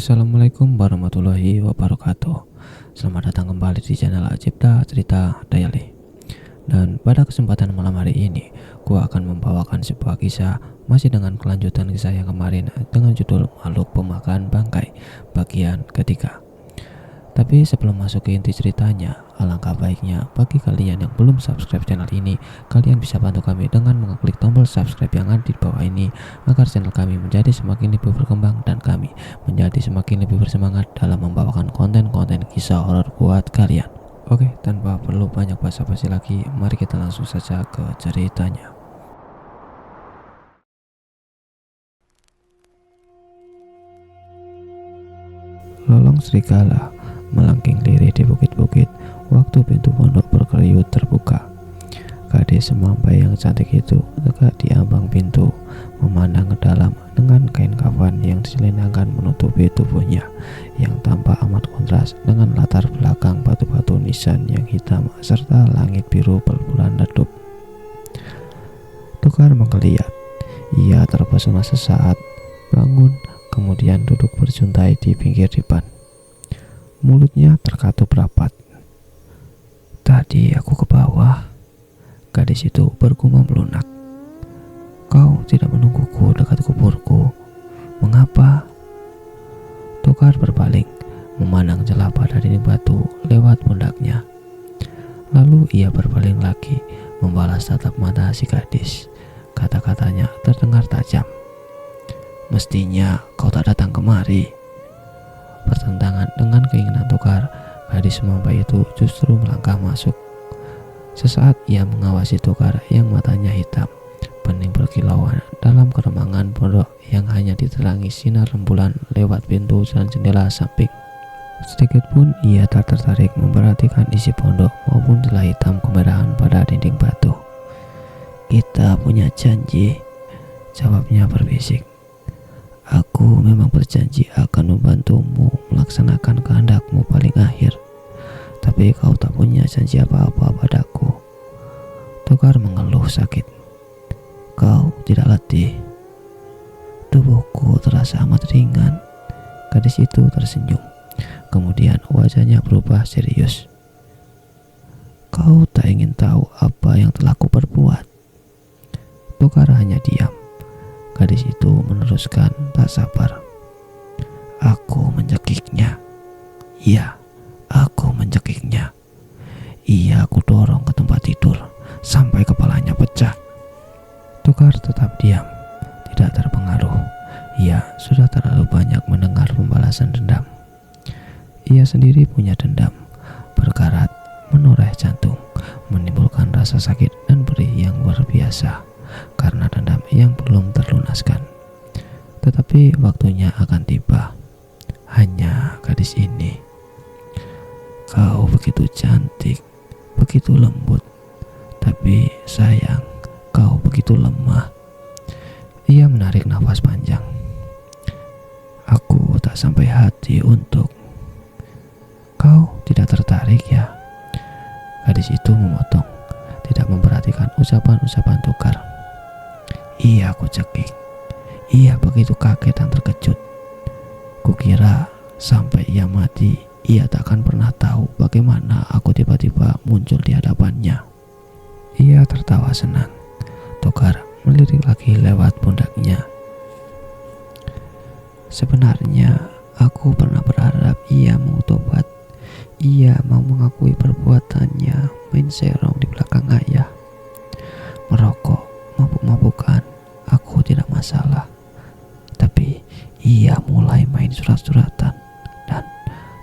Assalamualaikum warahmatullahi wabarakatuh. Selamat datang kembali di channel Cipta Cerita Daily. Dan pada kesempatan malam hari ini, gua akan membawakan sebuah kisah masih dengan kelanjutan kisah yang kemarin dengan judul Makhluk Pemakan Bangkai bagian ketiga. Tapi sebelum masuk ke inti ceritanya, alangkah baiknya bagi kalian yang belum subscribe channel ini, kalian bisa bantu kami dengan mengklik tombol subscribe yang ada di bawah ini agar channel kami menjadi semakin lebih berkembang dan kami menjadi semakin lebih bersemangat dalam membawakan konten-konten kisah horor buat kalian. Oke, tanpa perlu banyak basa-basi lagi, mari kita langsung saja ke ceritanya. Lolong serigala melengking lirih di bukit-bukit waktu pintu pondok berkeruyut terbuka. Gadis semampai yang cantik itu tegak di ambang pintu, memandang ke dalam dengan kain kafan yang diselendangkan menutupi tubuhnya yang tampak amat kontras dengan latar belakang batu-batu nisan yang hitam serta langit biru berbulan redup. Tukar menggeliat. Ia terpesona sesaat, bangun, kemudian duduk berjuntai di pinggir dipan. Mulutnya terkatup rapat. Tadi aku ke bawah. Gadis itu bergumam lunak. Kau tidak menungguku dekat kuburku. Mengapa? Tukar berpaling, memandang celah pada dinding batu lewat pundaknya. Lalu ia berpaling lagi, membalas tatap mata si gadis. Kata-katanya terdengar tajam. Mestinya kau tak datang kemari. Bertentangan dengan keinginan Tukar, gadis semampai itu justru melangkah masuk. Sesaat ia mengawasi Tukar yang matanya hitam, bening berkilauan dalam keremangan pondok yang hanya diterangi sinar rembulan lewat pintu dan jendela samping. Sedikit pun ia tak tertarik memperhatikan isi pondok maupun celah hitam kemerahan pada dinding batu. Kita punya janji, jawabnya berbisik. Aku memang berjanji akan membantumu melaksanakan kehendakmu paling akhir. Tapi kau tak punya janji apa-apa padaku. Tukar mengeluh sakit. Kau tidak letih? Tubuhku terasa amat ringan. Gadis itu tersenyum. Kemudian wajahnya berubah serius. Kau tak ingin tahu apa yang telah kuperbuat? Tukar hanya diam. Gadis itu meneruskan tak sabar. Aku mencekiknya. Iya, aku mencekiknya. Ia aku dorong ke tempat tidur sampai kepalanya pecah. Tukar tetap diam, tidak terpengaruh. Ia sudah terlalu banyak mendengar pembalasan dendam. Ia sendiri punya dendam, berkarat, menoreh jantung, menimbulkan rasa sakit dan perih yang luar biasa karena dendam yang belum terlunaskan. Tetapi waktunya akan tiba. Hanya gadis ini. Kau begitu cantik, begitu lembut, tapi sayang, kau begitu lemah. Ia menarik nafas panjang. Aku tak sampai hati untuk. Kau tidak tertarik ya? Gadis itu memotong, tidak memperhatikan ucapan-ucapan Tukar. Ia aku cekik. Ia begitu kaget dan terkejut. Kukira sampai ia mati, ia tak akan pernah tahu bagaimana aku tiba-tiba muncul di hadapannya. Ia tertawa senang. Tukar melirik lagi lewat pundaknya. Sebenarnya aku pernah berharap ia mau tobat. Ia mau mengakui perbuatannya main serong di belakang ayah. Merokok, mabuk-mabukan, aku tidak masalah. Tapi ia mulai main surat-suratan dan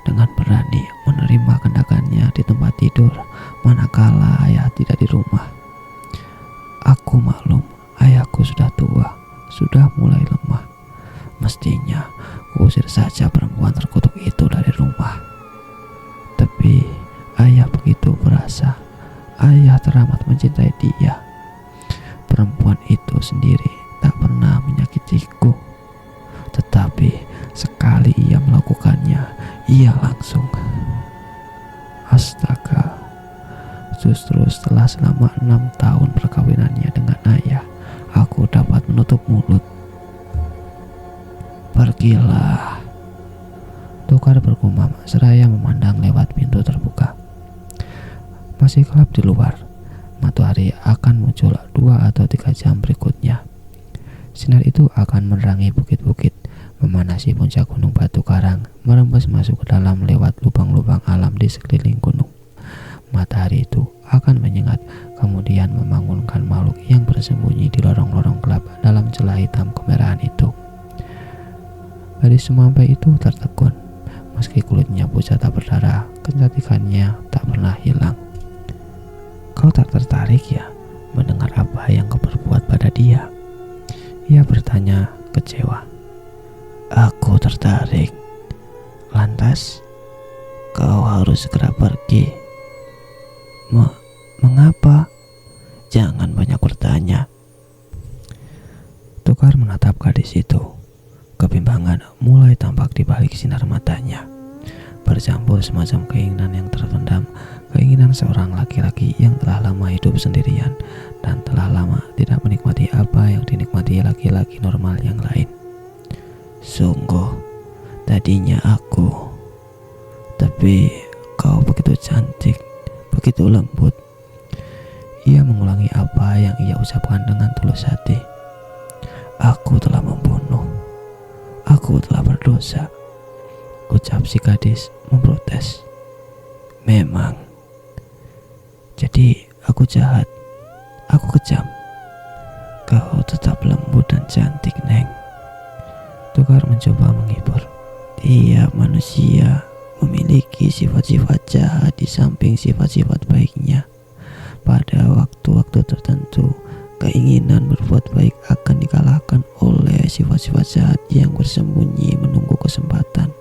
dengan berani menerima kendakannya di tempat tidur manakala ayah tidak di rumah. Aku maklum, ayahku sudah tua, sudah mulai lemah. Mestinya kuusir saja perempuan terkutuk itu dari rumah. Tapi ayah begitu perasa. Ayah teramat mencintai dia. Perempuan itu sendiri tak pernah menyakitiku. Tetapi sekali ia melakukannya, ia langsung. Astaga. Justru selama 6 tahun perkawinannya dengan ayah, aku dapat menutup mulut. Pergilah. umam seraya memandang lewat pintu terbuka. Masih gelap di luar. Matahari akan muncul 2 atau 3 jam berikutnya. Sinar itu akan menerangi bukit-bukit, memanasi puncak gunung batu karang, merembes masuk ke dalam lewat lubang-lubang alam di sekeliling gunung. Matahari itu akan menyengat, kemudian membangunkan makhluk yang bersembunyi di lorong-lorong gelap dalam celah hitam kemerahan itu. Gadis semampai itu tertegun, meski kulitnya pucat tak berdarah, kecantikannya tak pernah hilang. Kau tak tertarik ya mendengar apa yang kau perbuat pada dia? Ia bertanya kecewa. Aku tertarik. Lantas, kau harus segera pergi. Mengapa? Jangan banyak bertanya. Tukar menatap gadis itu. Kebimbangan mulai tampak di balik sinar matanya, bercampur semacam keinginan yang terpendam, keinginan seorang laki-laki yang telah lama hidup sendirian dan telah lama tidak menikmati apa yang dinikmati laki-laki normal yang lain. Sungguh, tadinya aku, tapi kau begitu cantik, begitu lembut. Ia mengulangi apa yang ia ucapkan dengan tulus hati. Aku telah membunuh, aku telah berdosa, ucap si gadis memprotes. Memang. Jadi aku jahat, aku kejam. Kau tetap lembut dan cantik, Neng. Tukar mencoba menghibur. Tiap manusia memiliki sifat-sifat jahat di samping sifat-sifat baiknya. Pada waktu-waktu tertentu, keinginan berbuat baik akan dikalahkan oleh sifat-sifat jahat yang bersembunyi menunggu kesempatan.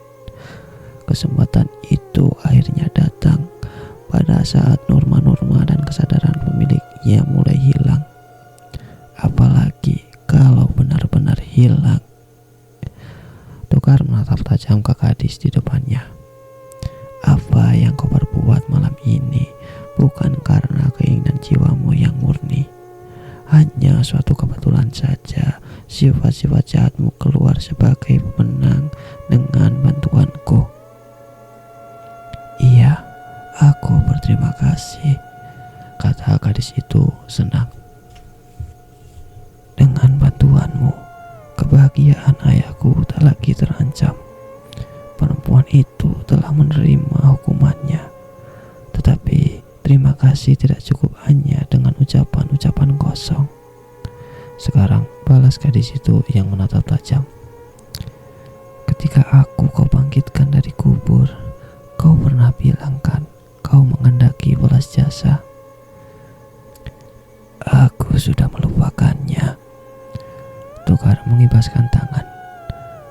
Kesempatan itu akhirnya datang pada saat norma-norma dan kesadaran pemiliknya mulai hilang. Apalagi kalau benar-benar hilang. Tukar menatap tajam ke gadis di depannya. Apa yang kau perbuat malam ini bukan karena keinginan jiwamu yang murni. Hanya suatu kebetulan saja sifat-sifat jahatmu keluar sebagai pemenang dengan bantuanku. Iya, aku berterima kasih, kata gadis itu senang. Dengan bantuanmu, kebahagiaan ayahku tak lagi terancam. Perempuan itu telah menerima hukumannya. Tetapi terima kasih tidak cukup hanya dengan ucapan-ucapan kosong. Sekarang balas gadis itu yang menatap tajam. Ketika kau bangkitkan dari kubur, kau pernah bilang kan kau menghendaki balas jasa. Aku sudah melupakannya. Tukar mengibaskan tangan,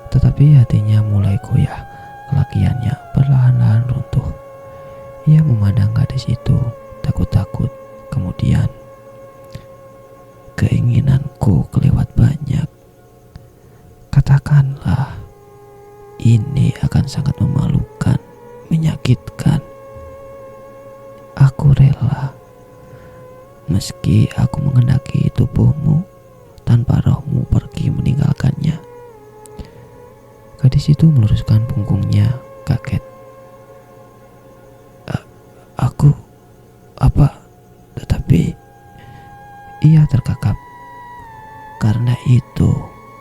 tetapi hatinya mulai goyah. Kelakiannya perlahan-lahan runtuh. Ia memandang gadis itu takut-takut. Kemudian, keinginanku kelewat banyak. Katakanlah, ini akan sangat memalukan, menyakitkan. Aku rela, meski aku menghendaki tubuhmu tanpa rohmu pergi meninggalkannya. Gadis itu meluruskan punggungnya kaget. Aku apa? Tetapi ia terkakap. Karena itu,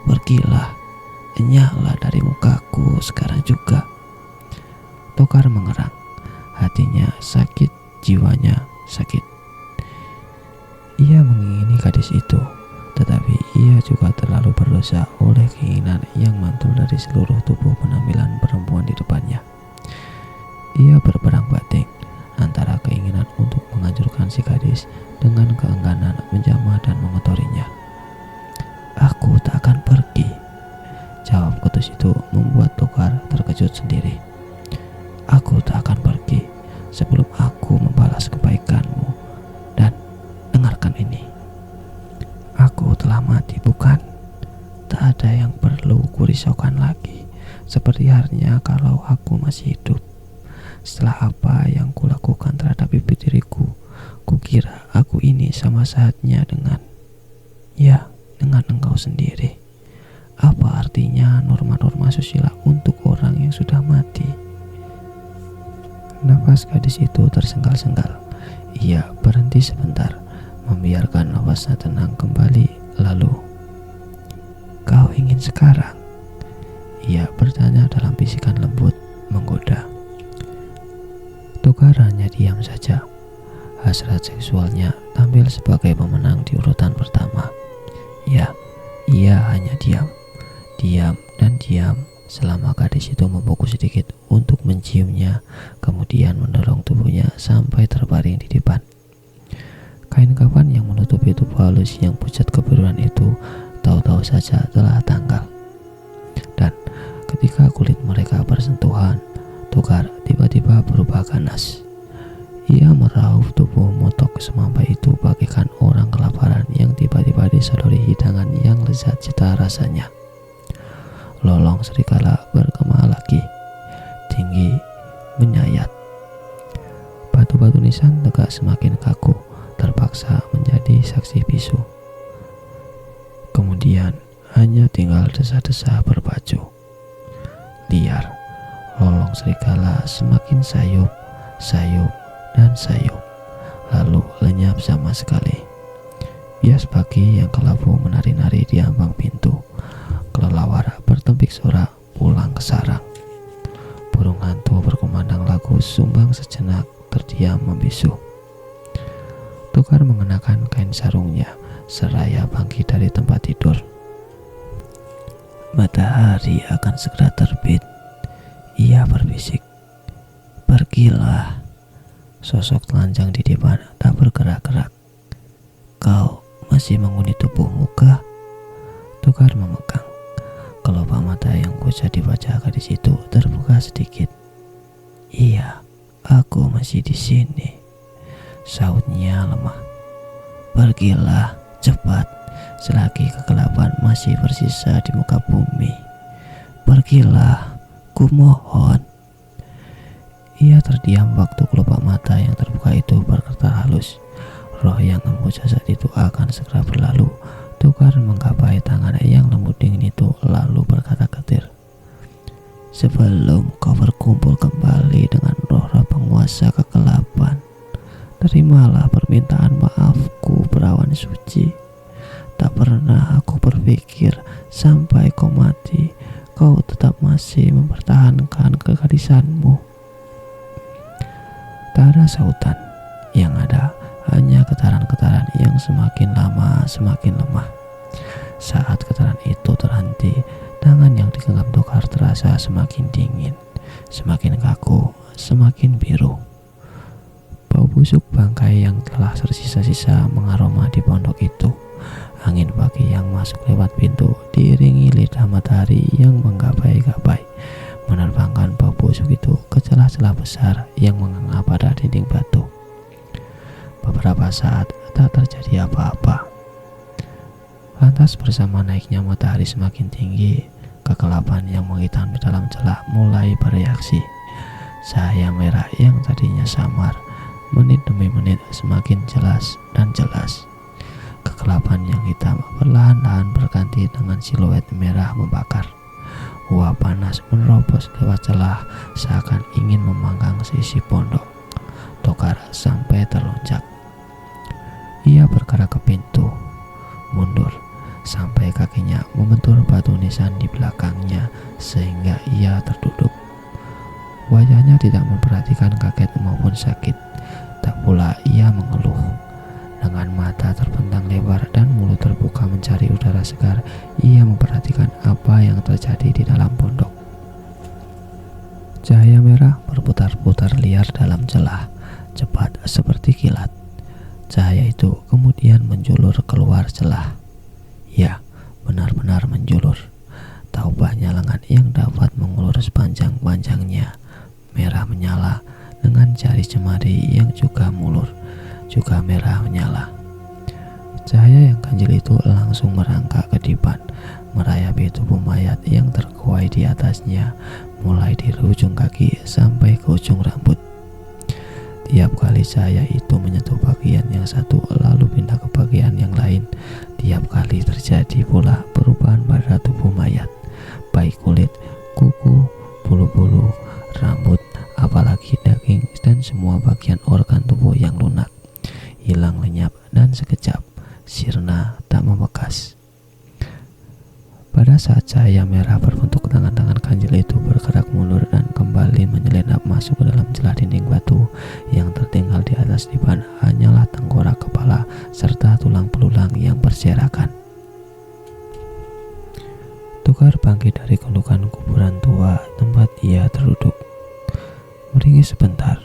pergilah, nyala dari mukaku sekarang juga. Tokar mengerang. Hatinya sakit, jiwanya sakit. Ia mengingini gadis itu, tetapi ia juga terlalu berdosa oleh keinginan yang mantul dari seluruh tubuh penampilan perempuan di depannya. Ia berperang batin antara keinginan untuk menghancurkan si gadis dengan keengganan menjamah dan mengotorinya. Aku tak akan pergi, jawab ketus itu membuat Tokar terkejut sendiri. Aku tak akan pergi sebelum aku membalas kebaikanmu. Dan dengarkan ini. Aku telah mati, bukan? Tak ada yang perlu kurisaukan lagi. Seperti halnya kalau aku masih hidup. Setelah apa yang kulakukan terhadap ibu diriku, kukira aku ini sama saatnya dengan engkau sendiri. Apa artinya norma-norma susila untuk orang yang sudah mati? Napas gadis itu tersenggal-senggal. Ia berhenti sebentar, membiarkan nafasnya tenang kembali. Lalu, "Kau ingin sekarang?" Ia bertanya dalam bisikan lembut, menggoda. Togar hanya diam saja. Hasrat seksualnya tampil sebagai pemenang di urutan pertama. Ya, ia hanya diam dan diam selama gadis itu membungkuk sedikit untuk menciumnya, kemudian mendorong tubuhnya sampai terbaring di depan. Kain kafan yang menutupi tubuh halus yang pucat kebiruan itu tahu-tahu saja telah tanggal. Dan ketika kulit mereka bersentuhan, Togar tiba-tiba berubah ganas. Ia meraup tubuh motok semampai itu bagaikan orang kelaparan yang tiba-tiba disodori hidangan yang lezat cita rasanya. Lolong serigala bergema lagi, tinggi, menyayat. Batu-batu nisan tegak semakin kaku, terpaksa menjadi saksi bisu. Kemudian hanya tinggal desa-desa berbaju. Liar, lolong serigala semakin sayup, dan sayup, lalu lenyap sama sekali. Bias pagi yang kelabu menari-nari di ambang pintu. Kelelawar bertempik sorak pulang ke sarang. Burung hantu berkumandang lagu sumbang sejenak terdiam membisu. Togar mengenakan kain sarungnya seraya bangkit dari tempat tidur. "Matahari akan segera terbit," ia berbisik. "Pergilah." Sosok telanjang di depan tak bergerak-gerak. "Kau masih menghuni tubuhmu kah?" Togar memegang. Kelopak mata yang pucat di wajah gadis itu terbuka sedikit. "Iya, aku masih di sini," sautnya lemah. "Pergilah cepat, selagi kegelapan masih bersisa di muka bumi. Pergilah, kumohon." Ia terdiam waktu kelopak mata yang terbuka itu bergetar halus. Roh yang empu jasad itu akan segera berlalu. Togar menggapai tangan yang lembut dingin itu lalu berkata getir, "Sebelum kau berkumpul kembali dengan roh-roh penguasa kegelapan, terimalah permintaan maafku berawan suci. Tak pernah aku berpikir sampai kau mati, kau tetap masih mempertahankan kegadisanmu." Tak ada sautan, yang ada hanya getaran-getaran yang semakin lama semakin lemah. Saat getaran itu terhenti, tangan yang digenggam Togar terasa semakin dingin, semakin kaku, semakin biru. Bau busuk bangkai yang telah tersisa-sisa mengaroma di pondok itu. Angin pagi yang masuk lewat pintu diiringi lidah matahari yang menggapai-gapai, menerbangkan bau busuk itu ke celah-celah besar yang menganga pada dinding batu. Beberapa saat tak terjadi apa-apa. Lantas bersama naiknya matahari semakin tinggi, kegelapan yang menghitam di dalam celah mulai bereaksi. Cahaya merah yang tadinya samar, menit demi menit semakin jelas dan jelas. Kegelapan yang hitam perlahan-lahan berganti dengan siluet merah membakar. Uap panas menerobos lewat celah seakan ingin memanggang sisi pondok. Togar sampai terlonjak. Ia bergerak ke pintu, mundur, sampai kakinya membentur batu nisan di belakangnya sehingga ia terduduk. Wajahnya tidak memperhatikan kaget maupun sakit, tak pula ia mengeluh. Dengan mata terbentang lebar dan mulut terbuka mencari udara segar, ia memperhatikan apa yang terjadi di dalam pondok. Cahaya merah berputar-putar liar dalam celah, cepat seperti kilat. Cahaya itu kemudian menjulur keluar celah. Ya, benar-benar menjulur. Tak ubahnya lengan yang dapat mengulur sepanjang-panjangnya. Merah menyala dengan jari jemari yang juga mulur, juga merah menyala. Cahaya yang ganjil itu langsung merangkak ke depan, merayapi tubuh mayat yang terkuai di atasnya, mulai dari ujung kaki sampai ke ujung rambut. Tiap kali cahaya itu menyentuh bagian yang satu lalu pindah ke bagian yang lain, tiap kali terjadi pula perubahan pada tubuh mayat, baik kulit, kuku, bulu-bulu, rambut, apalagi daging dan semua bagian organ tubuh yang lunak, hilang lenyap dan sekejap sirna tak membekas. Pada saat cahaya merah berbentuk tangan-tangan ganjil itu bergerak mundur dan kembali menyelinap masuk ke dalam celah dinding batu, yang tertinggal di atas dipan hanyalah tengkorak kepala serta tulang belulang yang berserakan. Tukar bangkit dari gundukan kuburan tua tempat ia terduduk. Meringis sebentar,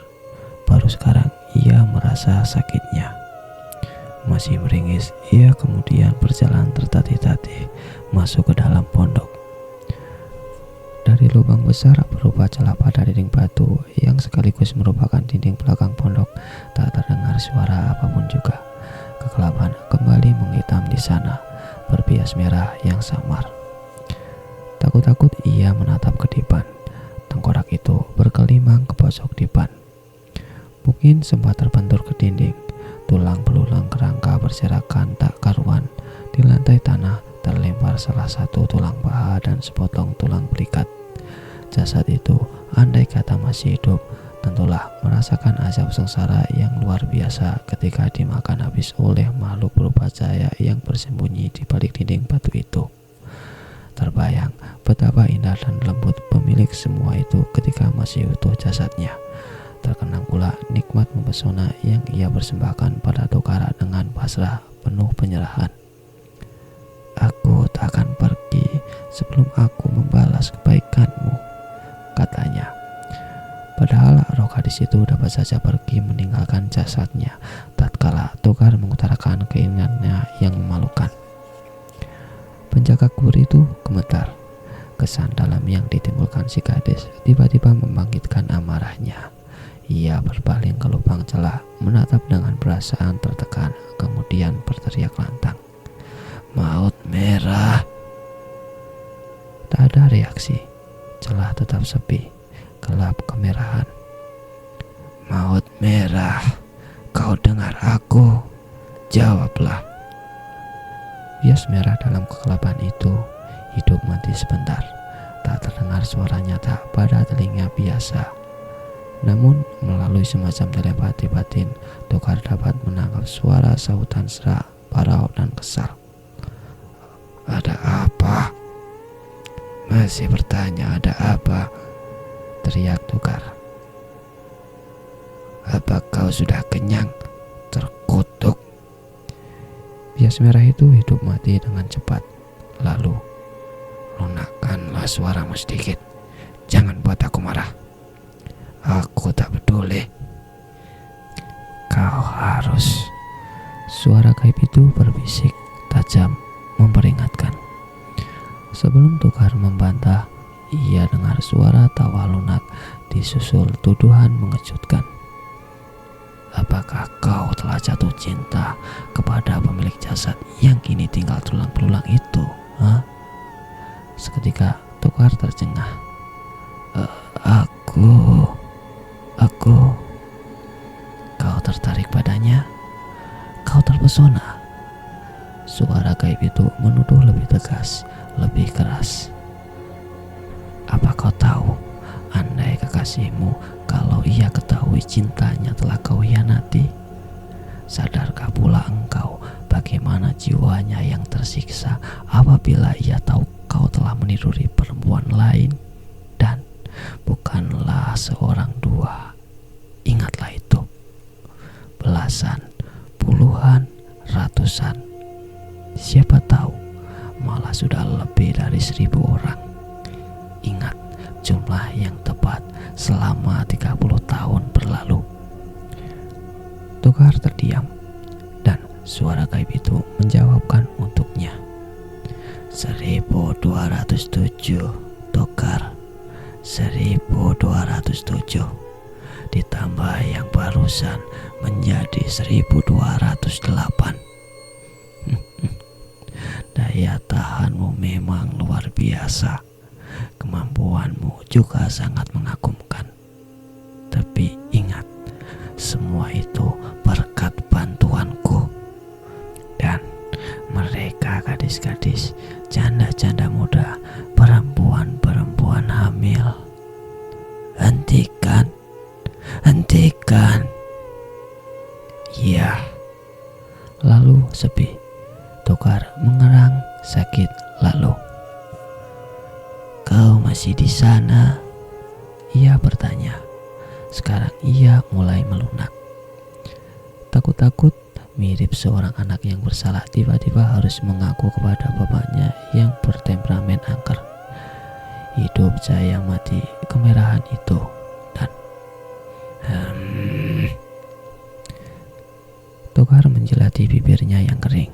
baru sekarang ia merasa sakitnya. Masih meringis, ia kemudian berjalan tertatih-tatih masuk ke dalam pondok. Dari lubang besar berupa celah pada dinding batu yang sekaligus merupakan dinding belakang pondok, tak terdengar suara apapun juga. Kegelapan kembali menghitam di sana, berbias merah yang samar. Takut-takut ia menatap ke dipan. Tengkorak itu berkelimang ke pojok dipan. Mungkin sempat terbentur ke dinding. Tulang belulang kerangka berserakan tak karuan. Di lantai tanah terlempar salah satu tulang paha dan sepotong tulang belikat. Jasad itu, andai kata masih hidup, tentulah merasakan azab sengsara yang luar biasa ketika dimakan habis oleh makhluk berupa cahaya yang bersembunyi di balik dinding batu itu. Terbayang betapa indah dan lembut pemilik semua itu ketika masih utuh jasadnya. Terkenang pula nikmat mempesona yang ia persembahkan pada Tokar dengan pasrah penuh penyerahan. "Aku tak akan pergi sebelum aku membalas kebaikanmu," katanya. Padahal roh gadis itu dapat saja pergi meninggalkan jasadnya tatkala Tokar mengutarakan keinginannya yang memalukan. Penjaga kubur itu gemetar. Kesan dalam yang ditimbulkan si gadis tiba-tiba membangkitkan amarahnya. Ia berpaling ke lubang celah, menatap dengan perasaan tertekan, kemudian berteriak lantang, "Maut merah!" Tak ada reaksi. Celah tetap sepi, gelap kemerahan. "Maut merah, kau dengar aku? Jawablah." Bias merah dalam kegelapan itu hidup mati sebentar. Tak terdengar suara nyata pada telinga biasa. Namun melalui semacam telepati batin, Tokar dapat menangkap suara sautan serak, parau dan kesal. "Ada apa? Masih bertanya ada apa?" teriak Tokar. "Apa kau sudah kenyang? Terkutuk." Bias merah itu hidup mati dengan cepat. Lalu, "Lunakkanlah suaramu sedikit. Jangan buat aku marah. Aku tak peduli." "Kau harus." Suara gaib itu berbisik tajam memperingatkan. Sebelum Tokar membantah, ia dengar suara tawa lunak disusul tuduhan mengejutkan. "Apakah kau telah jatuh cinta kepada pemilik jasad yang kini tinggal tulang belulang itu? Hah?" Seketika Tokar tercengah. Aku. Kau tertarik padanya? Kau terpesona?" Suara gaib itu menuduh lebih tegas, lebih keras. "Apa kau tahu, andai kekasihmu, kalau ia ketahui cintanya telah kau hianati? Sadarkah pula engkau bagaimana jiwanya yang tersiksa apabila ia tahu kau telah meniduri perempuan lain? Dan bukanlah seorang dua. Ingatlah itu. Belasan, puluhan, ratusan. Siapa tahu malah sudah lebih dari 1000 orang. Ingat jumlah yang tepat selama 30 tahun berlalu." Tokar terdiam dan suara gaib itu menjawabkan untuknya. 1207, Tokar. 1207 ditambah yang barusan menjadi 1208. Daya tahanmu memang luar biasa. Kemampuanmu juga sangat mengagumkan. Tapi ingat, semua itu berkat bantuanku. Dan mereka gadis-gadis, janda-janda muda, perempuan-perempuan hamil. Hentikan kan? Iya. Lalu sepi. Togar mengerang sakit lalu. Kau masih di sana? Ia bertanya. Sekarang ia mulai melunak. Takut-takut mirip seorang anak yang bersalah tiba-tiba harus mengaku kepada bapaknya yang bertemperamen angker. Hidup saya mati kemerahan itu dan Togar menjelati bibirnya yang kering,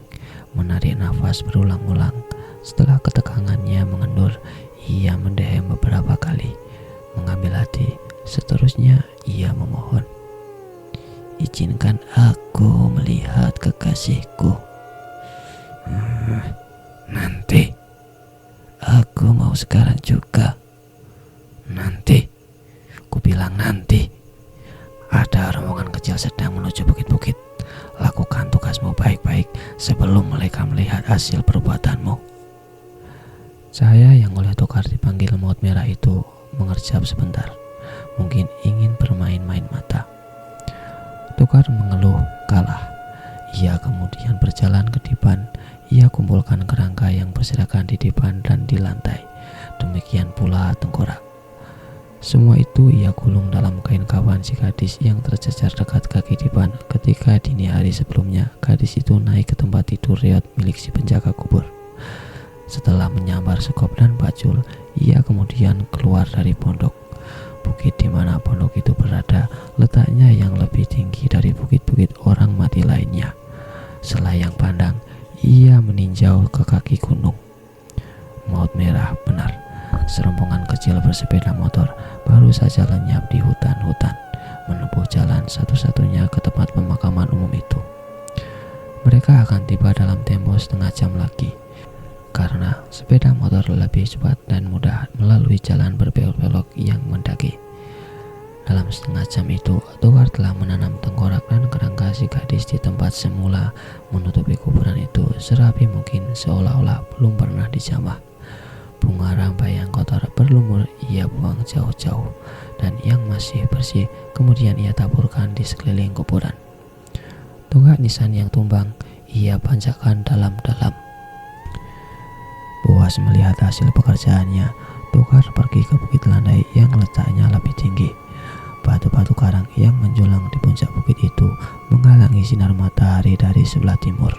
menarik nafas berulang-ulang. Setelah ketegangannya mengendur, ia mendehem beberapa kali, mengambil hati. Seterusnya ia memohon, izinkan aku melihat kekasihku. Nanti. Aku mau sekarang juga. Nanti. Ku bilang nanti. Ada rombongan kecil sedang menuju bukit-bukit. Lakukan tugasmu baik-baik sebelum mereka melihat hasil perbuatanmu. Cahaya yang oleh Togar dipanggil maut merah itu mengerjap sebentar. Mungkin ingin bermain-main mata. Togar mengeluh kalah. Ia kemudian berjalan ke dipan. Ia kumpulkan kerangka yang berserakan di dipan dan di lantai. Demikian pula tengkorak. Semua itu ia gulung dalam kain kawan si gadis yang tercecer dekat kaki dipan. Ketika dini hari sebelumnya, gadis itu naik ke tempat tidur reot milik si penjaga kubur. Setelah menyambar sekop dan bacul, ia kemudian keluar dari pondok. Bukit di mana pondok itu berada letaknya yang lebih tinggi dari bukit-bukit orang mati lainnya. Selayang pandang, ia meninjau ke kaki gunung. Maut merah benar. Serombongan kecil bersepeda motor baru saja lenyap di hutan-hutan, menempuh jalan satu-satunya ke tempat pemakaman umum itu. Mereka akan tiba dalam tempo setengah jam lagi, karena sepeda motor lebih cepat dan mudah melalui jalan berbelok-belok yang mendaki. Dalam setengah jam itu, Togar telah menanam tengkorak dan kerangka si gadis di tempat semula menutupi kuburan itu serapi mungkin, seolah-olah belum pernah dijamah. Bunga rampai yang kotor berlumur ia buang jauh-jauh, dan yang masih bersih kemudian ia taburkan di sekeliling kuburan. Tonggak nisan yang tumbang ia panjatkan dalam-dalam. Puas melihat hasil pekerjaannya, Togar pergi ke bukit landai yang letaknya lebih tinggi. Batu-batu karang yang menjulang di puncak bukit itu menghalangi sinar matahari dari sebelah timur.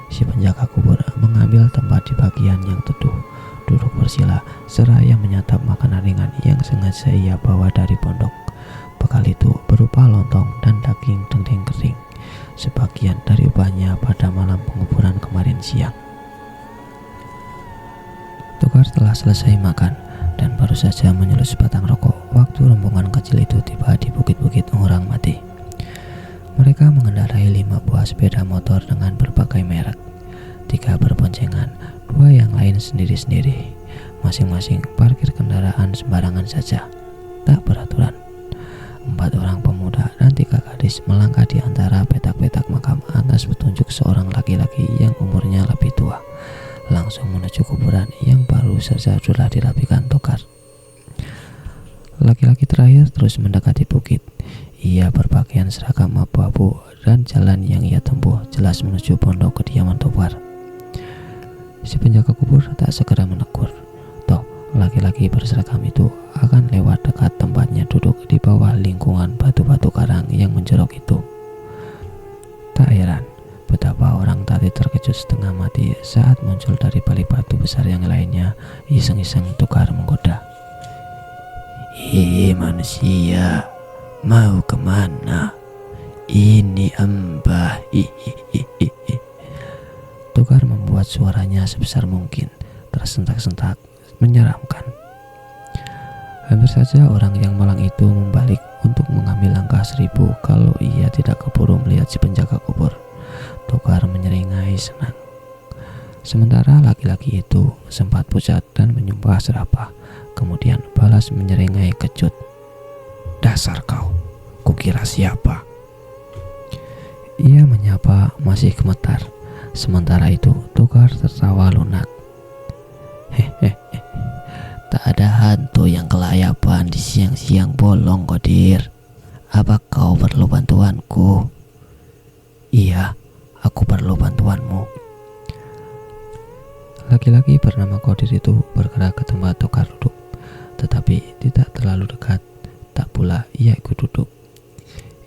Si penjaga kubur mengambil tempat di bagian yang teduh, duduk bersila seraya menyantap makanan ringan yang sengaja ia bawa dari pondok. Bekal itu berupa lontong dan daging dendeng kering, sebagian dari upahnya pada malam penguburan kemarin siang. Togar telah selesai makan dan baru saja menyelus batang rokok waktu rombongan kecil itu tiba di bukit-bukit orang mati. Mereka mengendarai 5 buah sepeda motor dengan berbagai merek. 3 berboncengan, 2 yang lain sendiri-sendiri. Masing-masing parkir kendaraan sembarangan saja, tak beraturan. 4 orang pemuda dan 3 gadis melangkah di antara petak-petak makam atas petunjuk seorang laki-laki yang umurnya lebih tua, langsung menuju kuburan yang baru saja sudah dirapikan Togar. Laki-laki terakhir terus mendekati bukit. Ia berpakaian seragam abu-abu dan jalan yang ia tempuh jelas menuju pondok kediaman Togar. Si penjaga kubur tak segera menegur. Toh, laki-laki berseragam itu akan lewat dekat tempatnya duduk di bawah lingkungan batu-batu karang yang menjorok itu. Tak heran betapa orang tadi terkejut setengah mati saat muncul dari balik batu besar yang lainnya. Iseng-iseng Togar menggoda. Manusia, mau kemana? Ini Mbah. Togar membuat suaranya sebesar mungkin, tersentak-sentak, menyeramkan. Hampir saja orang yang malang itu membalik untuk mengambil langkah 1000 kalau ia tidak keburu melihat si penjaga kubur. Togar menyeringai senang. Sementara laki-laki itu sempat pucat dan menyumpah serapah, kemudian balas menyeringai kecut. Dasar kau, kukira siapa? Ia menyapa masih gemetar. Sementara itu Togar tertawa lunak. Tak ada hantu yang kelayapan di siang-siang bolong, Kodir. Apa kau perlu bantuanku? Iya, aku perlu bantuanmu. Laki-laki bernama Qadir itu bergerak ke tempat Tokar duduk, tetapi tidak terlalu dekat. Tak pula ia ikut duduk.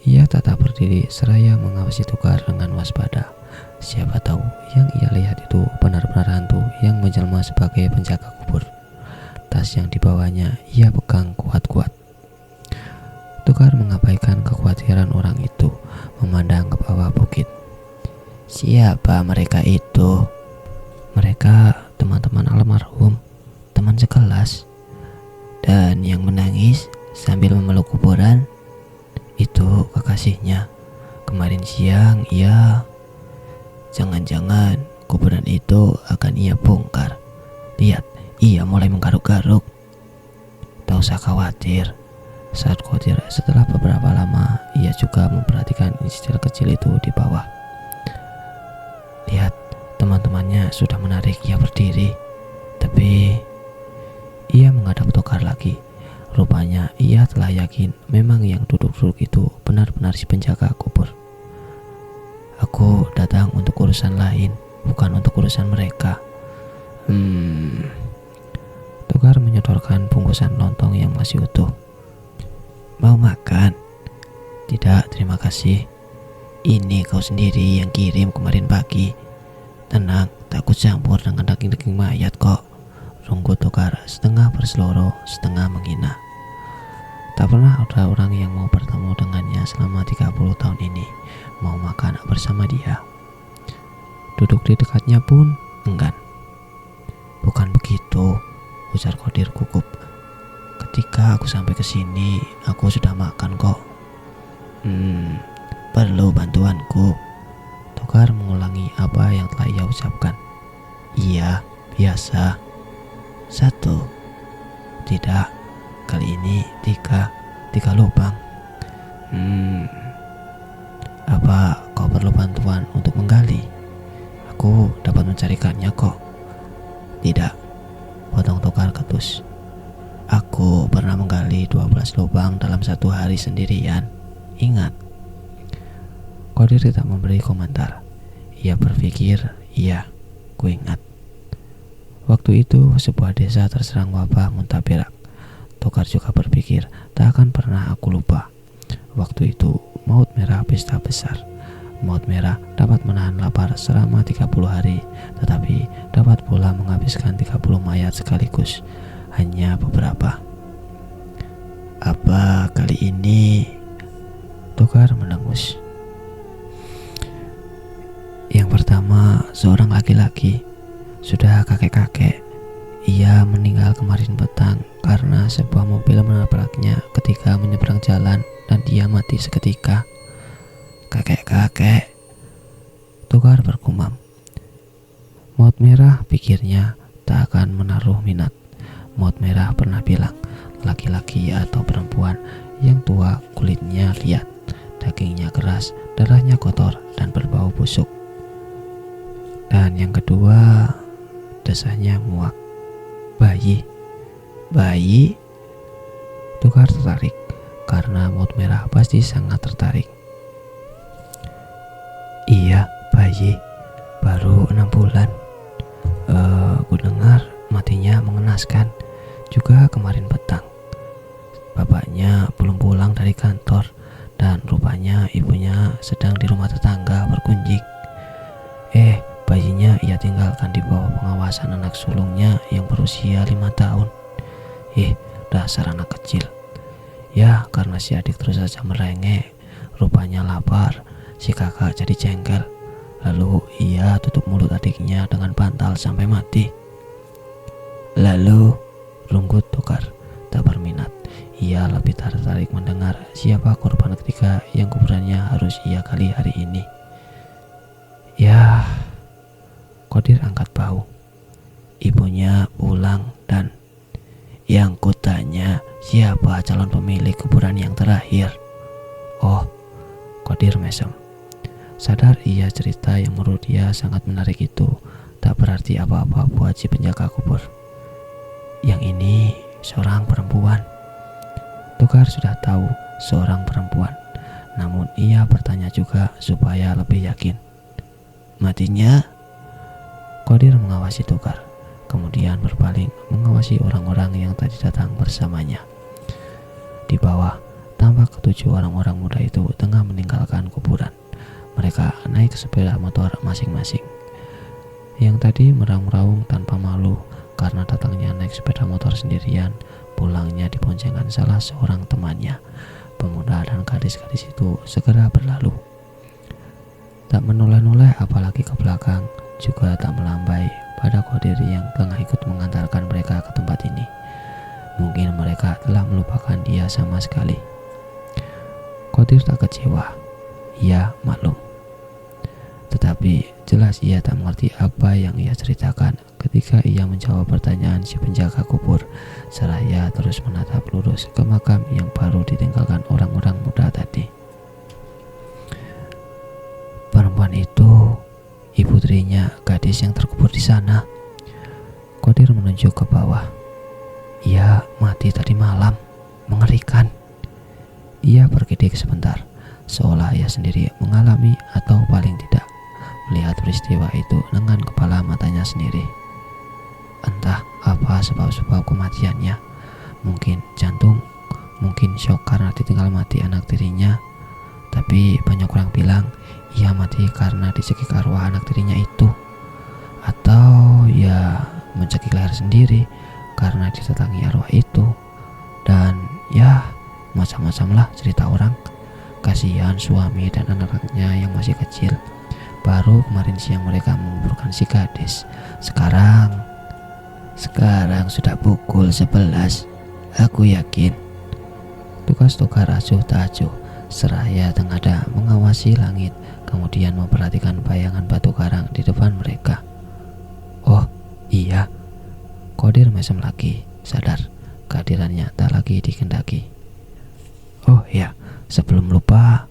Ia tetap berdiri seraya mengawasi Tokar dengan waspada. Siapa tahu yang ia lihat itu benar-benar hantu yang menjelma sebagai penjaga kubur. Tas yang dibawanya ia pegang kuat-kuat. Tokar mengabaikan kekhawatiran orang itu, memandang ke bawah bukit. Siapa mereka itu? Mereka teman-teman almarhum, teman sekelas. Dan yang menangis sambil memeluk kuburan itu kekasihnya. Kemarin siang ia... Jangan-jangan kuburan itu akan ia bongkar. Lihat, ia mulai menggaruk-garuk. Tak usah khawatir. Saat Qadir setelah beberapa lama, ia juga memperhatikan instil kecil itu di bawah. Lihat, teman-temannya sudah menarik ia berdiri. Tapi ia menghadap Tokar lagi. Rupanya ia telah yakin memang yang duduk-duduk itu benar-benar si penjaga kubur. Aku datang untuk urusan lain, bukan untuk urusan mereka. Tokar menyodorkan bungkusan lontong yang masih utuh. Mau makan? Tidak, terima kasih. Ini kau sendiri yang kirim kemarin pagi. Tenang, tak kucampur dengan daging-daging mayat kok. Rungkut Tokar setengah berseloroh, setengah menghina. Tak pernah ada orang yang mau bertemu dengannya selama 30 tahun ini mau makan bersama dia. Duduk di dekatnya pun enggan. Bukan begitu, ujar Qadir gugup. Ketika aku sampai ke sini, aku sudah makan kok. Perlu bantuanku? Tokar mengulangi apa yang telah ia ucapkan. Iya, biasa. 1. Tidak, kali ini 3 lubang. Apa kau perlu bantuan untuk menggali? Aku dapat mencarikannya kok. Tidak, potong Tokar ketus. Aku pernah menggali 12 lubang dalam 1 hari sendirian. Ingat. Qadir tidak memberi komentar. Ia berpikir, iya, ku ingat. Waktu itu sebuah desa terserang wabah muntaberak. Tokar juga berpikir, tak akan pernah aku lupa. Waktu itu maut merah pesta besar. Maut merah dapat menahan lapar selama 30 hari, tetapi dapat pula menghabiskan 30 mayat sekaligus. Hanya beberapa. Apa kali ini? Tokar mendengus. Yang pertama, seorang laki-laki, sudah kakek-kakek. Ia meninggal kemarin petang karena sebuah mobil menabraknya ketika menyeberang jalan dan dia mati seketika. Kakek-kakek, Tokar bergumam. Maut merah, pikirnya, tak akan menaruh minat. Maut merah pernah bilang, laki-laki atau perempuan yang tua, kulitnya liat, dagingnya keras, darahnya kotor dan berbau busuk. Dan yang kedua, desanya muak. Bayi? Tokar tertarik, karena maut merah pasti sangat tertarik. Iya, bayi, baru 6 bulan. Ku dengar matinya mengenaskan, juga kemarin petang. Bapaknya belum pulang dari kantor, dan rupanya ibunya sedang di rumah tetangga berkunjing. Bayinya ia tinggalkan di bawah pengawasan anak sulungnya yang berusia 5 tahun. Dasar anak kecil. Ya, karena si adik terus saja merengek, rupanya lapar, si kakak jadi jengkel. Lalu ia tutup mulut adiknya dengan bantal sampai mati. Lalu, rungkut Tokar, tak berminat. Ia lebih tertarik mendengar siapa korban ketiga yang kuburannya harus ia gali hari ini. Ya, Qadir angkat bahu. Ibunya pulang dan yang kutanya siapa calon pemilik kuburan yang terakhir. Oh, Qadir mesem. Sadar ia cerita yang menurut dia sangat menarik itu tak berarti apa-apa buat si penjaga kubur. Yang ini seorang perempuan. Tokar sudah tahu seorang perempuan. namun ia bertanya juga supaya lebih yakin. Matinya? Qadir mengawasi Togar, kemudian berpaling mengawasi orang-orang yang tadi datang bersamanya. Di bawah, tampak ketujuh orang-orang muda itu tengah meninggalkan kuburan. Mereka naik sepeda motor masing-masing. Yang tadi meraung-raung tanpa malu karena datangnya naik sepeda motor sendirian, pulangnya diboncengan salah seorang temannya. Pemuda dan gadis-gadis itu segera berlalu. Tak menoleh-noleh apalagi ke belakang, juga tak melambai pada Qadir yang tengah ikut mengantarkan mereka ke tempat ini. Mungkin mereka telah melupakan dia sama sekali. Qadir tak kecewa, ia maklum. Tetapi jelas ia tak mengerti apa yang ia ceritakan ketika ia menjawab pertanyaan si penjaga kubur, seraya terus menatap lurus ke makam yang baru ditinggalkan orang-orang muda tadi. Perempuan itu, ibu tirinya gadis yang terkubur di sana. Qadir menunjuk ke bawah. Ia mati tadi malam, mengerikan. Ia berkedip sebentar, seolah ia sendiri mengalami atau paling tidak melihat peristiwa itu dengan kepala matanya sendiri. Entah apa sebab-sebab kematiannya, mungkin jantung, mungkin syok karena ditinggal mati anak tirinya. Tapi banyak orang bilang ia mati karena dicekik arwah anak tirinya itu, atau ya mencekik leher sendiri karena didatangi arwah itu. Dan ya macam-macam lah cerita orang. Kasihan suami dan anak-anaknya yang masih kecil. Baru kemarin siang mereka menguburkan si gadis. Sekarang sudah pukul 11. Aku yakin. Tugas Togar acuh tak acuh, seraya tengada mengawasi langit, kemudian memperhatikan bayangan batu karang di depan mereka. Oh iya, Qadir mesem lagi, sadar kehadirannya tak lagi dikendaki. Oh ya, sebelum lupa,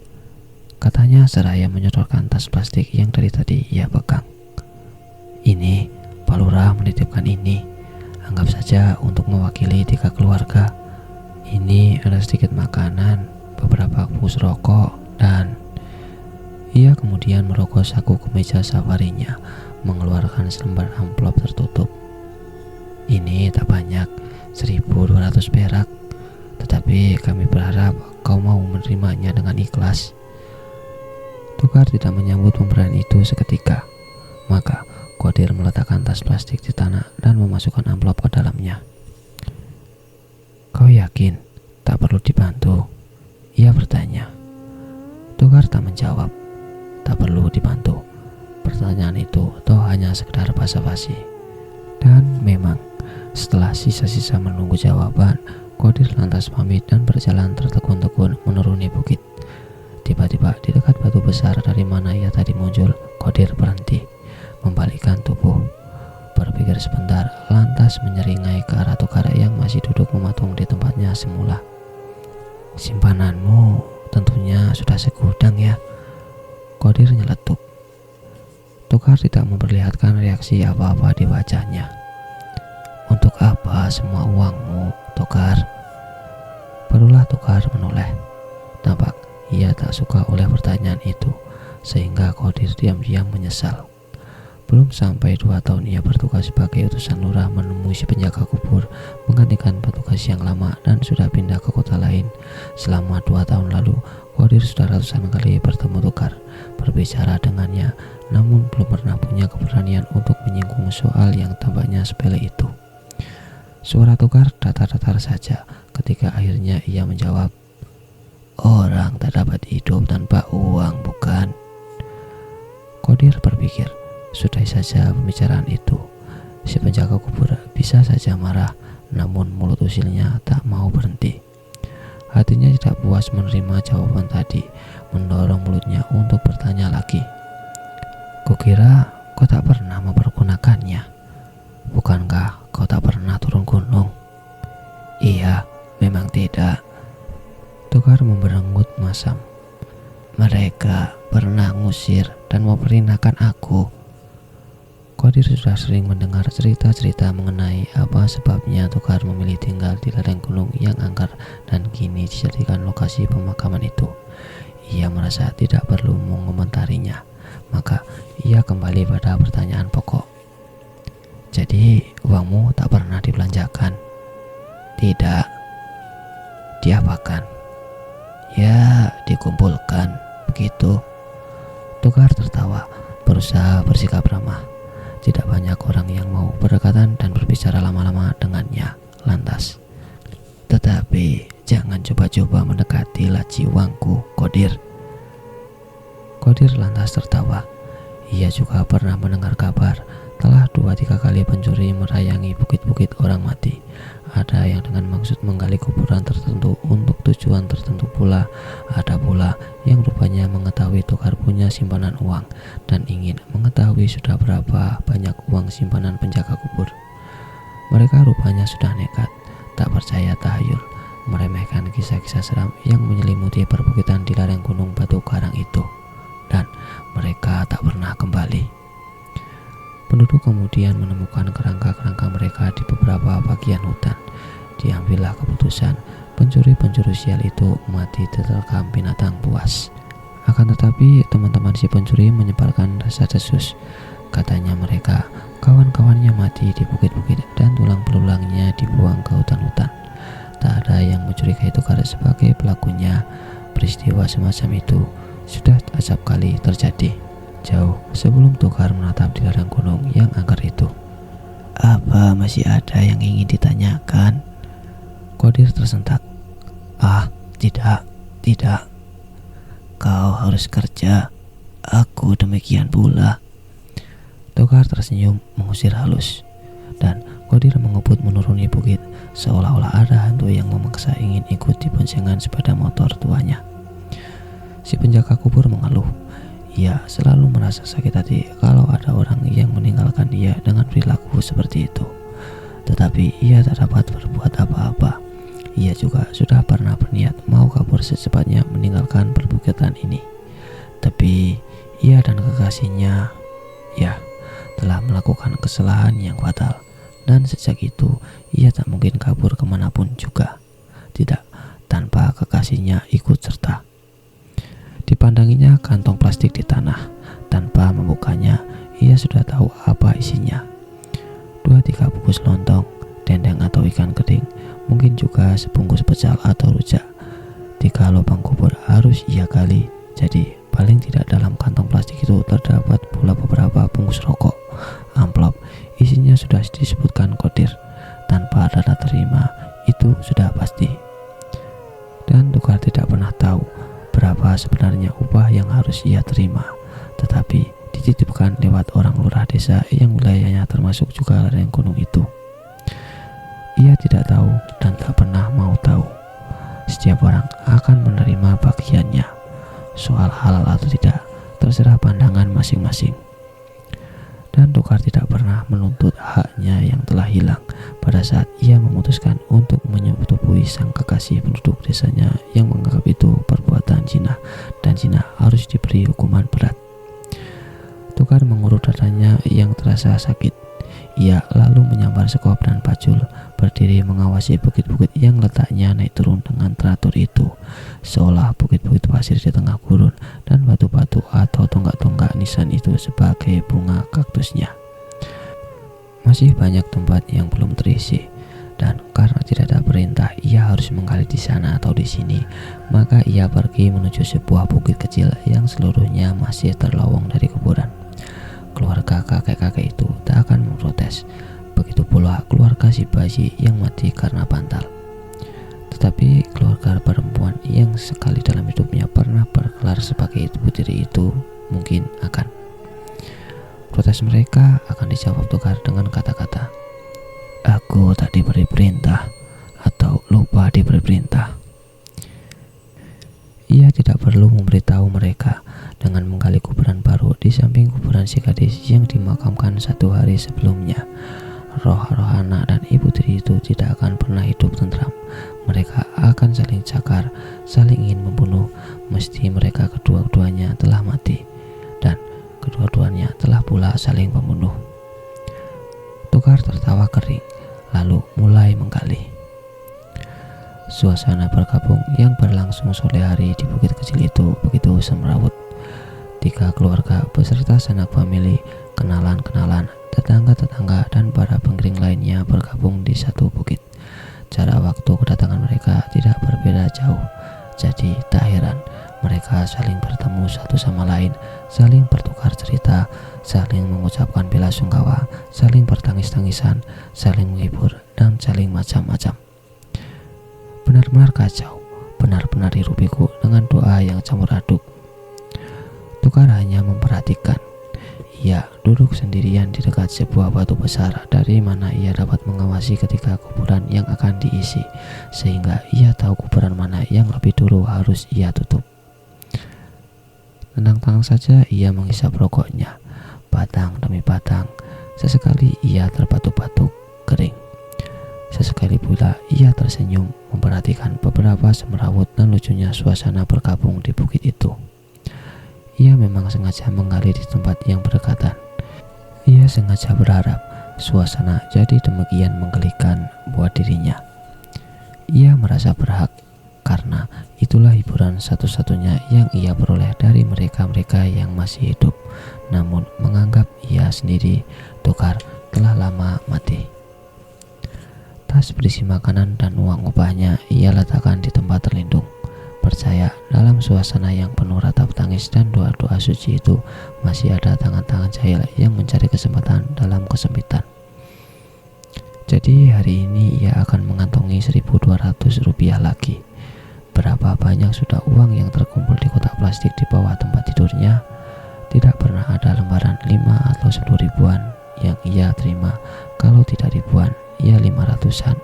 katanya seraya menyodorkan tas plastik yang dari tadi ia pegang. Ini, Pak Lurah menitipkan ini, anggap saja untuk mewakili 3 keluarga. Ini ada sedikit makanan, beberapa bungkus rokok, dan ia kemudian merogoh saku kemeja safarinya, mengeluarkan selembar amplop tertutup. Ini tak banyak, 1.200 perak, tetapi kami berharap kau mau menerimanya dengan ikhlas. Togar tidak menyambut pemberian itu seketika, maka Qadir meletakkan tas plastik di tanah dan memasukkan amplop ke dalamnya. Kau yakin tak perlu dibantu? Ia bertanya. Togar tak menjawab. Tak perlu dibantu. Pertanyaan itu toh hanya sekedar basa-basi. Dan memang setelah sisa-sisa menunggu jawaban, Qadir lantas pamit dan berjalan tertekun-tekun menuruni bukit. Tiba-tiba di dekat batu besar dari mana ia tadi muncul, Qadir berhenti, membalikkan tubuh, berpikir sebentar, lantas menyeringai ke arah Togar yang masih duduk mematung di tempatnya semula. Simpananmu tentunya sudah segudang ya, Qadir nyeletuk. Togar tidak memperlihatkan reaksi apa-apa di wajahnya. Untuk apa semua uangmu, Togar? Barulah Togar menoleh. Tampak ia tak suka oleh pertanyaan itu, sehingga Qadir diam-diam menyesal. Belum sampai 2 tahun ia bertugas sebagai utusan lurah menemui si penjaga kubur, menggantikan petugas yang lama dan sudah pindah ke kota lain. Selama 2 tahun lalu, Qadir sudah ratusan kali bertemu Togar, berbicara dengannya, namun belum pernah punya keberanian untuk menyinggung soal yang tampaknya sepele itu. Suara Togar datar-datar saja ketika akhirnya ia menjawab, orang tak dapat hidup tanpa uang, bukan? Qadir berpikir, sudah saja pembicaraan itu. Si penjaga kubur bisa saja marah, namun mulut usilnya tak mau berhenti. Hatinya tidak puas menerima jawaban tadi, mendorong mulutnya untuk bertanya lagi. Kukira kau tak pernah mempergunakannya. Bukankah kau tak pernah turun gunung? Iya, memang tidak. Togar memberengut masam. Mereka pernah ngusir dan memperinahkan aku. Qadir sudah sering mendengar cerita-cerita mengenai apa sebabnya Togar memilih tinggal di lereng gunung yang angker dan kini dijadikan lokasi pemakaman itu. ia merasa tidak perlu mengomentarinya. Maka ia kembali pada pertanyaan pokok. Jadi uangmu tak pernah dibelanjakan? Tidak. Diapakan? Ya, dikumpulkan. Begitu. Togar tertawa, berusaha bersikap ramah. Tidak banyak orang yang mau berdekatan dan berbicara lama-lama dengannya. Lantas, tetapi jangan coba-coba mendekati laci uangku, Kodir. Kodir lantas tertawa. Ia juga pernah mendengar kabar telah 2-3 kali pencuri merayangi bukit-bukit orang mati. Ada yang dengan maksud menggali kuburan tertentu untuk tujuan tertentu pula. Ada pula yang rupanya mengetahui Togar punya simpanan uang dan ingin mengetahui sudah berapa banyak uang simpanan penjaga kubur. Mereka rupanya sudah nekat, tak percaya tahayul, meremehkan kisah-kisah seram yang menyelimuti perbukitan di lereng gunung Batu Karang itu. Dan mereka tak pernah kembali. Penduduk kemudian menemukan kerangka-kerangka mereka di beberapa bagian hutan. Diambillah keputusan pencuri-pencuri sial itu mati diterkam binatang buas. Akan tetapi teman-teman si pencuri menyebarkan rasa desus. Katanya mereka kawan-kawannya mati di bukit-bukit dan tulang belulangnya dibuang ke hutan-hutan. Tak ada yang mencurigai Togar sebagai pelakunya. Peristiwa semacam itu sudah acap kali terjadi, jauh sebelum Togar menatap di lereng gunung yang angker itu. Apa masih ada yang ingin ditanyakan? Kodir tersentak. Tidak. Kau harus kerja. Aku demikian pula. Togar tersenyum mengusir halus, dan Kodir mengebut menuruni bukit seolah-olah ada hantu yang memaksa ingin ikut di boncengan sepeda motor tuanya. Si penjaga kubur mengeluh. Ia selalu merasa sakit hati kalau ada orang yang meninggalkan dia dengan perilaku seperti itu. Tetapi ia tak dapat berbuat apa-apa. Ia juga sudah pernah berniat mau kabur secepatnya meninggalkan perbukitan ini. Tapi ia dan kekasihnya telah melakukan kesalahan yang fatal. Dan sejak itu ia tak mungkin kabur kemanapun juga. Tidak tanpa kekasihnya ikut serta. Dipandanginya kantong plastik di tanah. Tanpa membukanya, ia sudah tahu apa isinya. 2-3 bungkus lontong, dendeng atau ikan kering, mungkin juga sebungkus pecel atau rujak. 3 lubang kubur harus ia gali. Jadi paling tidak dalam kantong plastik itu terdapat pula beberapa bungkus rokok. Amplop isinya sudah disebutkan Kodir. Tanpa tanda terima, itu sudah pasti. Dan Togar tidak pernah tahu berapa sebenarnya upah yang harus ia terima, tetapi dititipkan lewat orang lurah desa yang wilayahnya termasuk juga lereng gunung itu. Ia tidak tahu dan tak pernah mau tahu. Setiap orang akan menerima bagiannya. Soal halal atau tidak terserah pandangan masing-masing. Dan Togar tidak pernah menuntut haknya yang telah hilang pada saat ia memutuskan untuk menyetubuhi sang kekasih penduduk desanya yang menganggap itu perbuatan zina dan zina harus diberi hukuman berat. Togar mengurut dadanya yang terasa sakit. Ia lalu menyambar sekop dan pacul, berdiri mengawasi bukit-bukit yang letaknya naik turun dengan teratur itu, seolah bukit-bukit pasir di tengah gurun dan batu-batu atau tonggak-tonggak nisan itu sebagai bunga kaktusnya. Masih banyak tempat yang belum terisi, dan karena tidak ada perintah ia harus menggali di sana atau di sini, maka ia pergi menuju sebuah bukit kecil yang seluruhnya masih terlowong dari kuburan. Keluarga kakek-kakek itu tak akan memprotes. Begitu pula keluarga si bayi yang mati karena bantal. Tetapi keluarga perempuan yang sekali dalam hidupnya pernah berkelar sebagai ibu tiri itu mungkin akan. Protes mereka akan dijawab Togar dengan kata-kata, "Aku tak diberi perintah," atau "lupa diberi perintah." Ia tidak perlu memberitahu mereka dengan menggali kuburan baru di samping kuburan si gadis yang dimakamkan 1 hari sebelumnya. Roh-roh anak dan ibu tiri itu tidak akan pernah hidup tentram. Mereka akan saling cakar, saling ingin membunuh. Mesti mereka kedua-duanya telah mati, dan kedua-duanya telah pula saling membunuh. Togar tertawa kering, lalu mulai menggali. Suasana berkabung yang berlangsung sore hari di bukit kecil itu begitu semrawut. 3 keluarga beserta sanak famili, kenalan-kenalan, tetangga-tetangga, dan para pengiring lainnya bergabung di satu bukit. Jarak waktu kedatangan mereka tidak berbeda jauh, jadi tak heran mereka saling bertemu satu sama lain, saling bertukar cerita, saling mengucapkan bela sungkawa, saling bertangis-tangisan, saling menghibur, dan saling macam-macam. Benar-benar kacau, benar-benar hiruk pikuk dengan doa yang campur aduk. Tukar hanya memperhatikan. Ia duduk sendirian di dekat sebuah batu besar dari mana ia dapat mengawasi ketika kuburan yang akan diisi, sehingga ia tahu kuburan mana yang lebih dulu harus ia tutup. Tenang-tenang saja ia menghisap rokoknya, batang demi batang. Sesekali ia terbatuk-batuk kering. Sesekali pula ia tersenyum memperhatikan beberapa semrawut dan lucunya suasana berkabung di bukit itu. Ia memang sengaja menggali di tempat yang berdekatan. Ia sengaja berharap suasana jadi demikian menggelikan buat dirinya. Ia merasa berhak karena itulah hiburan satu-satunya yang ia peroleh dari mereka-mereka yang masih hidup, namun menganggap ia sendiri, Tukar, telah lama mati. Tas berisi makanan dan uang upahnya ia letakkan di tempat terlindung. Percaya dalam suasana yang penuh ratap tangis dan doa-doa suci itu masih ada tangan-tangan jahil yang mencari kesempatan dalam kesempitan. Jadi hari ini ia akan mengantongi 1.200 rupiah lagi. Berapa banyak sudah uang yang terkumpul di kotak plastik di bawah tempat tidurnya? Tidak pernah ada lembaran 5 atau 10 ribuan yang ia terima. Kalau tidak ribuan, ia 500-an,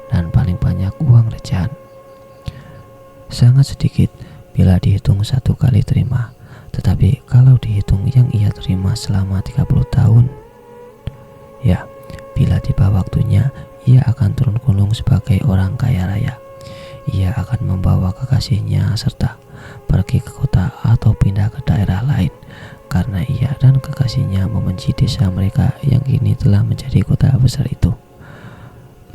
dan paling banyak uang recehan. Sangat sedikit bila dihitung satu kali terima, tetapi kalau dihitung yang ia terima selama 30 tahun, ya, bila tiba waktunya, ia akan turun gunung sebagai orang kaya raya. Ia akan membawa kekasihnya serta pergi ke kota atau pindah ke daerah lain, karena ia dan kekasihnya membenci desa mereka yang kini telah menjadi kota besar itu.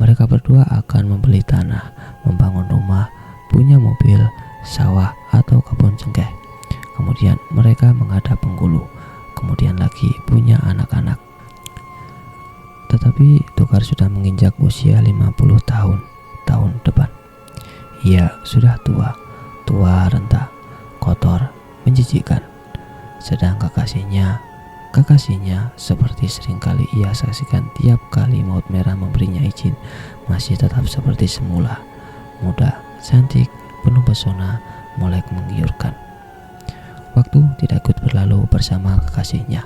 Mereka berdua akan membeli tanah, membangun rumah, punya mobil, sawah, atau kebun cengkeh. Kemudian mereka menghadap Bengkulu, kemudian lagi punya anak-anak. Tetapi Tukar sudah menginjak usia 50 tahun depan. Ia sudah tua renta, kotor, menjijikkan. Sedang kekasihnya seperti seringkali ia saksikan tiap kali Maut Merah memberinya izin, masih tetap seperti semula, muda, cantik, penuh pesona, molek menggiurkan. Waktu tidak ikut berlalu bersama kekasihnya.